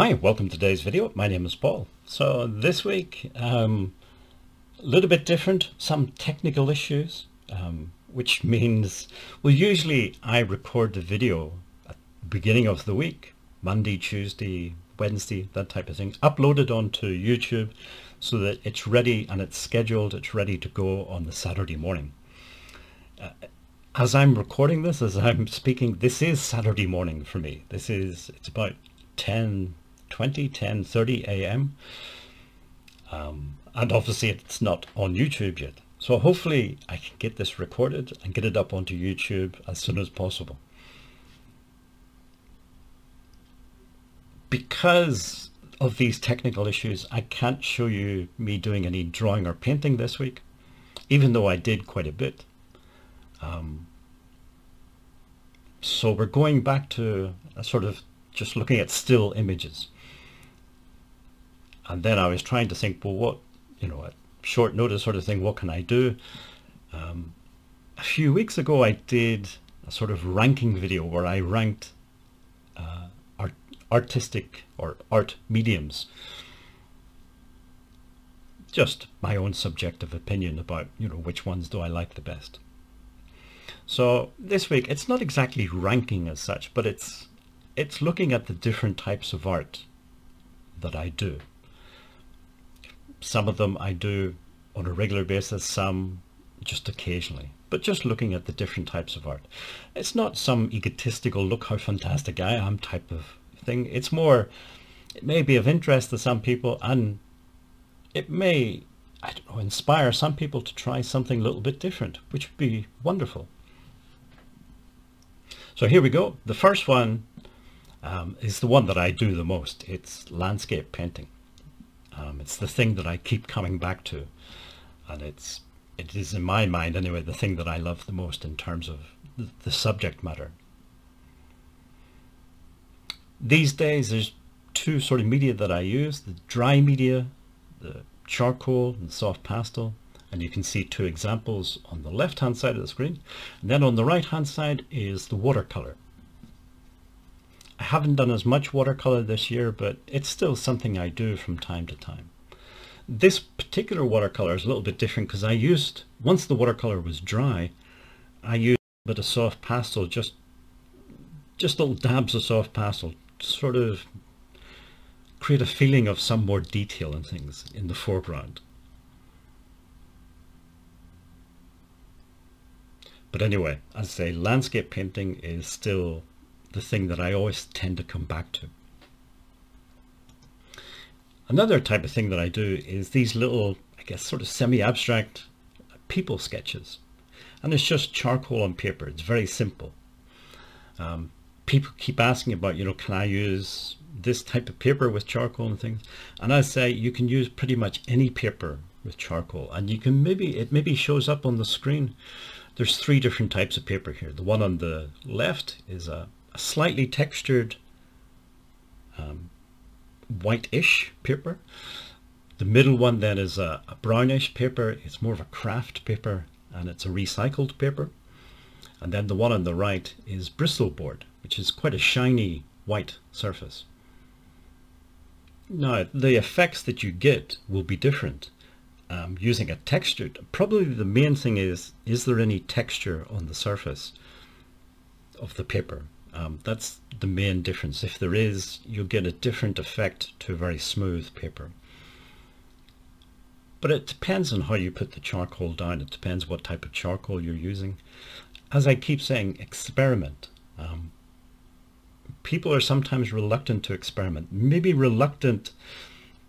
Hi, welcome to today's video. My name is Paul. So this week, a little bit different, some technical issues, which means, well, usually I record the video at the beginning of the week, Monday, Tuesday, Wednesday, that type of thing, upload it onto YouTube so that it's ready and it's scheduled, it's ready to go on the Saturday morning. As I'm recording this, as I'm speaking, this is Saturday morning for me. It's about 10:30 a.m. And obviously it's not on YouTube yet. So hopefully I can get this recorded and get it up onto YouTube as soon as possible. Because of these technical issues, I can't show you me doing any drawing or painting this week, even though I did quite a bit. So we're going back to a sort of just looking at still images. And then I was trying to think, well, what, at short notice sort of thing, what can I do? A few weeks ago, I did a sort of ranking video where I ranked artistic or art mediums. Just my own subjective opinion about, which ones do I like the best. So this week, it's not exactly ranking as such, but it's looking at the different types of art that I do. Some of them I do on a regular basis, some just occasionally, but just looking at the different types of art. It's not some egotistical, look how fantastic I am type of thing. It's more, it may be of interest to some people, and it may, I don't know, inspire some people to try something a little bit different, which would be wonderful. So here we go. The first one is the one that I do the most. It's landscape painting. It's the thing that I keep coming back to, and it is, in my mind anyway, the thing that I love the most in terms of the subject matter. These days there's two sort of media that I use: the dry media, the charcoal and soft pastel, and you can see two examples on the left hand side of the screen, and then on the right hand side is the watercolor. I haven't done as much watercolor this year, but it's still something I do from time to time. This particular watercolor is a little bit different because once the watercolor was dry, I used a bit of soft pastel, just little dabs of soft pastel to sort of create a feeling of some more detail and things in the foreground. But anyway, as I say, landscape painting is still the thing that I always tend to come back to. Another type of thing that I do is these little, I guess, sort of semi-abstract people sketches. And it's just charcoal on paper. It's very simple. People keep asking about, can I use this type of paper with charcoal and things? And I say you can use pretty much any paper with charcoal. And you can it maybe shows up on the screen. There's three different types of paper here. The one on the left is a slightly textured whitish paper. The middle one then is a brownish paper. It's more of a craft paper, and it's a recycled paper. And then the one on the right is Bristol board, which is quite a shiny white surface. Now the effects that you get will be different using a textured. Probably the main thing is there any texture on the surface of the paper? That's the main difference. If there is, you'll get a different effect to a very smooth paper. But it depends on how you put the charcoal down. It depends what type of charcoal you're using. As I keep saying, experiment. People are sometimes reluctant to experiment. Maybe reluctant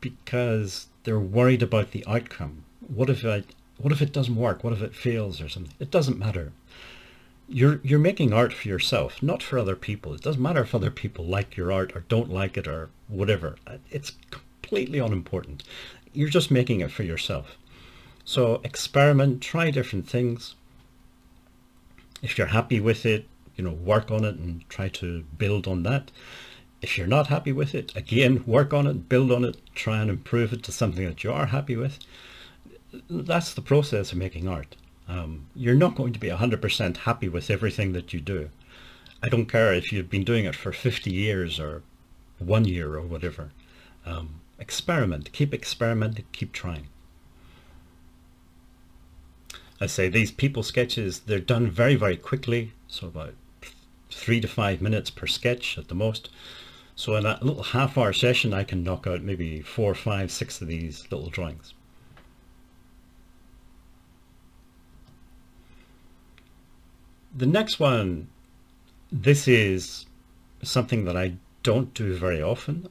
because they're worried about the outcome. What if it doesn't work? What if it fails or something? It doesn't matter. You're making art for yourself, not for other people. It doesn't matter if other people like your art or don't like it or whatever. It's completely unimportant. You're just making it for yourself. So experiment, try different things. If you're happy with it, work on it and try to build on that. If you're not happy with it, again, work on it, build on it, try and improve it to something that you are happy with. That's the process of making art. You're not going to be 100% happy with everything that you do. I don't care if you've been doing it for 50 years or 1 year or whatever. Experiment, keep experimenting, keep trying. I say these people sketches, they're done very, very quickly, so about 3 to 5 minutes per sketch at the most. So in that little half-hour session, I can knock out maybe 4, 5, 6 of these little drawings. The next one, this is something that I don't do very often.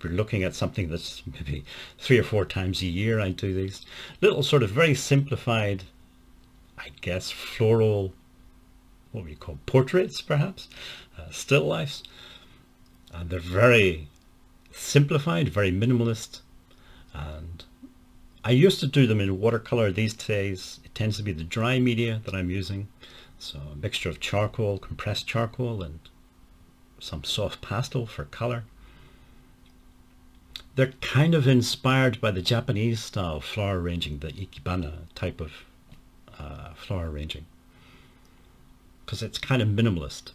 We're looking at something that's maybe 3 or 4 times a year I do these. Little sort of very simplified, I guess, floral, what we call portraits perhaps, still lifes. And they're very simplified, very minimalist. And I used to do them in watercolor. These days it tends to be the dry media that I'm using. So a mixture of charcoal, compressed charcoal, and some soft pastel for color. They're kind of inspired by the Japanese style flower arranging, the ikebana type of flower arranging, because it's kind of minimalist.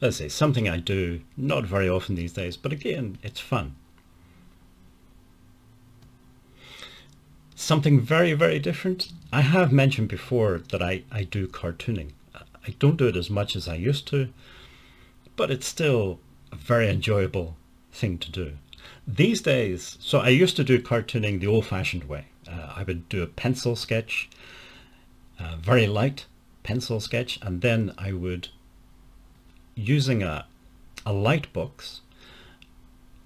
Let's say something I do not very often these days, but again, it's fun. Something very, very different. I have mentioned before that I do cartooning. I don't do it as much as I used to, but it's still a very enjoyable thing to do. These days, so I used to do cartooning the old-fashioned way. I would do a pencil sketch, very light pencil sketch, and then I would, using a light box,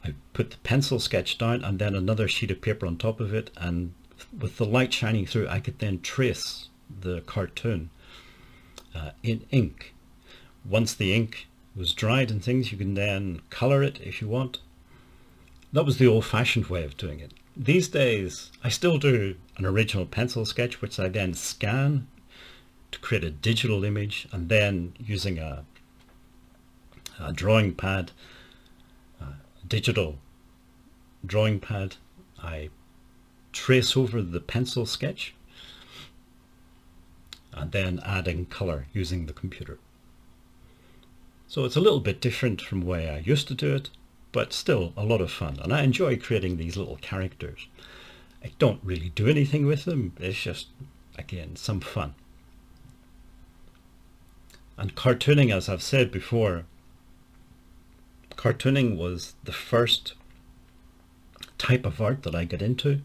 I put the pencil sketch down and then another sheet of paper on top of it, and with the light shining through, I could then trace the cartoon in ink. Once the ink was dried and things, you can then color it if you want. That was the old-fashioned way of doing it. These days I still do an original pencil sketch, which I then scan to create a digital image, and then using a drawing pad, digital drawing pad, I trace over the pencil sketch and then add in color using the computer. So it's a little bit different from the way I used to do it, but still a lot of fun. And I enjoy creating these little characters. I don't really do anything with them. It's just, again, some fun. And cartooning, as I've said before, cartooning was the first type of art that I got into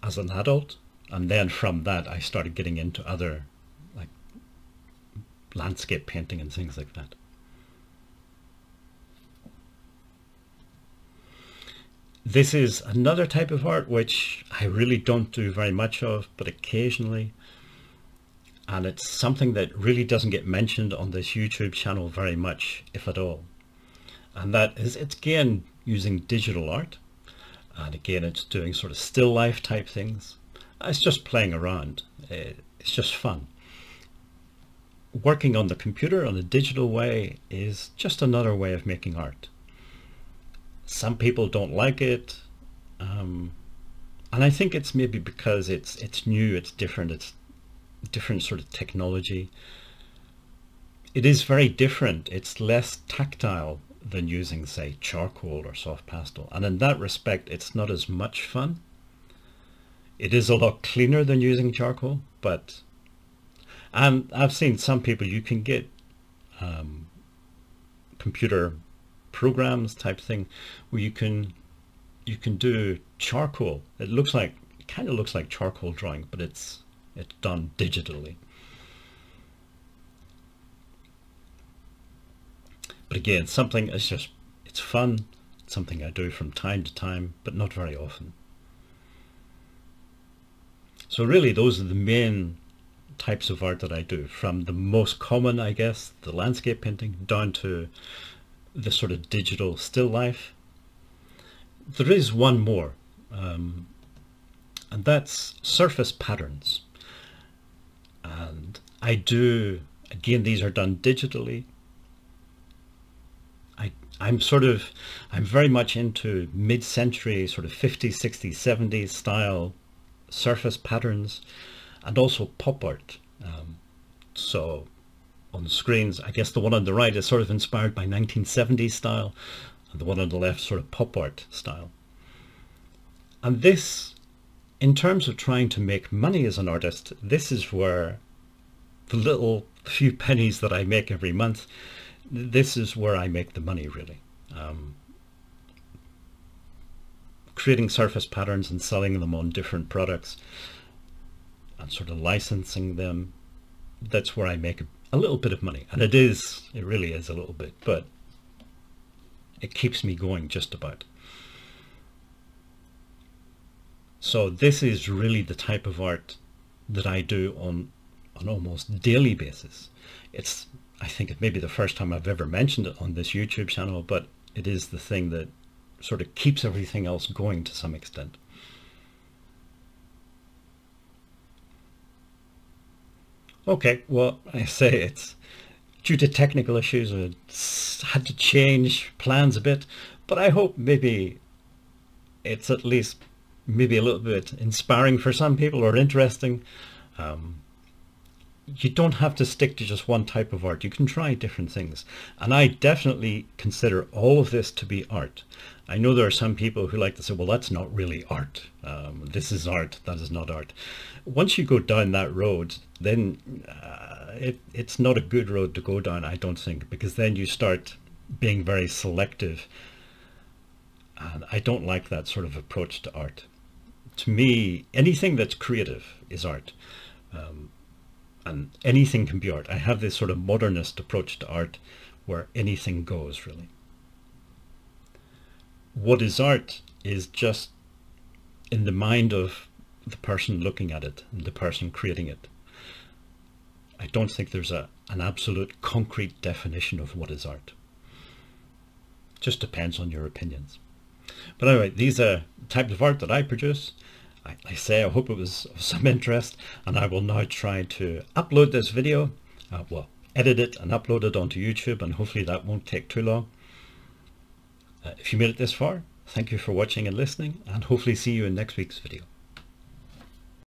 as an adult. And then from that, I started getting into other, like, landscape painting and things like that. This is another type of art which I really don't do very much of, but occasionally. And it's something that really doesn't get mentioned on this YouTube channel very much, if at all. And that is, it's again using digital art. And again, it's doing sort of still life type things. It's just playing around. It's just fun. Working on the computer on a digital way is just another way of making art. Some people don't like it, and I think it's maybe because it's new, it's different sort of technology. It is very different. It's less tactile than using, say, charcoal or soft pastel, and in that respect it's not as much fun. It is a lot cleaner than using charcoal, but and I've seen some people, you can get computer programs type thing where you can do charcoal. It kind of looks like charcoal drawing, but it's done digitally. But again, it's fun. It's something I do from time to time, but not very often. So really, those are the main types of art that I do, from the most common, I guess, the landscape painting, down to the sort of digital still life. There is one more, and that's surface patterns. And I do, again, these are done digitally. I'm very much into mid-century, sort of 50s, 60s, 70s style surface patterns, and also pop art. So on the screens. I guess the one on the right is sort of inspired by 1970s style, and the one on the left sort of pop art style. And this, in terms of trying to make money as an artist, this is where the little few pennies that I make every month, this is where I make the money, really. Creating surface patterns and selling them on different products and sort of licensing them, that's where I make a little bit of money. And it really is a little bit, but it keeps me going just about. So this is really the type of art that I do on an almost daily basis. I think it may be the first time I've ever mentioned it on this YouTube channel, but it is the thing that sort of keeps everything else going to some extent. Okay, well, I say it's due to technical issues, I had to change plans a bit, but I hope maybe it's at least maybe a little bit inspiring for some people, or interesting. You don't have to stick to just one type of art. You can try different things. And I definitely consider all of this to be art. I know there are some people who like to say, well, that's not really art. This is art, that is not art. Once you go down that road, then it's not a good road to go down, I don't think, because then you start being very selective. And I don't like that sort of approach to art. To me, anything that's creative is art. And anything can be art. I have this sort of modernist approach to art where anything goes, really. What is art is just in the mind of the person looking at it and the person creating it. I don't think there's an absolute concrete definition of what is art. It just depends on your opinions. But anyway, these are types of art that I produce. I say I hope it was of some interest, and I will now try to upload this video, well, edit it and upload it onto YouTube, and hopefully that won't take too long. If you made it this far, thank you for watching and listening, and hopefully see you in next week's video.